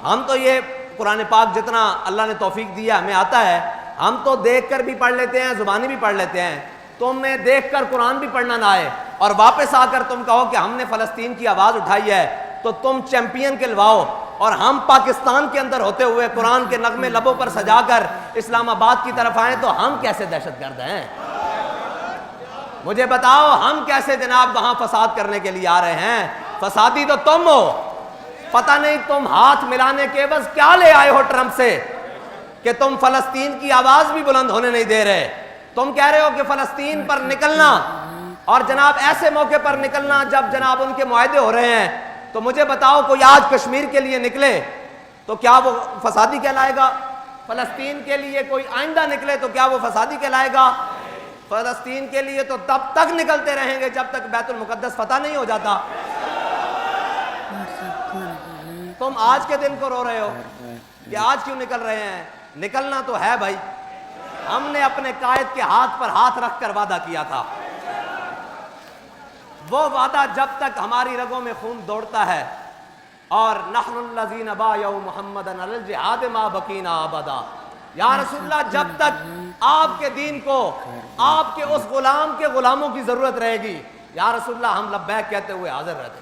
ہم تو یہ قرآن پاک جتنا اللہ نے توفیق دیا ہمیں آتا ہے، ہم تو دیکھ کر بھی پڑھ لیتے ہیں، زبانی بھی پڑھ لیتے ہیں. تمہیں دیکھ کر قرآن بھی پڑھنا نہ آئے اور واپس آ کر تم کہو کہ ہم نے فلسطین کی آواز اٹھائی ہے تو تم چیمپئن کہلواؤ، اور ہم پاکستان کے اندر ہوتے ہوئے قرآن کے نغمے لبوں پر سجا کر اسلام آباد کی طرف آئیں تو ہم کیسے دہشت گرد ہیں؟ مجھے بتاؤ ہم کیسے جناب وہاں فساد کرنے کے لیے آ رہے ہیں؟ فسادی تو تم ہو. پتہ نہیں تم ہاتھ ملانے کے بس کیا لے آئے ہو ٹرمپ سے کہ تم فلسطین کی آواز بھی بلند ہونے نہیں دے رہے. تم کہہ رہے ہو کہ فلسطین پر نکلنا، اور جناب ایسے موقع پر نکلنا جب جناب ان کے معاہدے ہو رہے ہیں. تو مجھے بتاؤ کوئی آج کشمیر کے لیے نکلے تو کیا وہ فسادی کہلائے گا؟ فلسطین کے لیے کوئی آئندہ نکلے تو کیا وہ فسادی کہلائے گا؟ فلسطین کے لیے تو تب تک نکلتے رہیں گے جب تک بیت المقدس فتح نہیں ہو جاتا. تم آج کے دن کو رو رہے ہو کہ آج کیوں نکل رہے ہیں؟ نکلنا تو ہے بھائی. ہم نے اپنے قائد کے ہاتھ پر ہاتھ رکھ کر وعدہ کیا تھا. وہ وعدہ جب تک ہماری رگوں میں خون دوڑتا ہے، اور نحن الذین بایعوا محمدا علی الجہاد ما بقینا ابدا. یا رسول اللہ جب تک آپ کے دین کو آپ کے اس غلام کے غلاموں کی ضرورت رہے گی، یا رسول اللہ ہم لبیک کہتے ہوئے حاضر رہتے.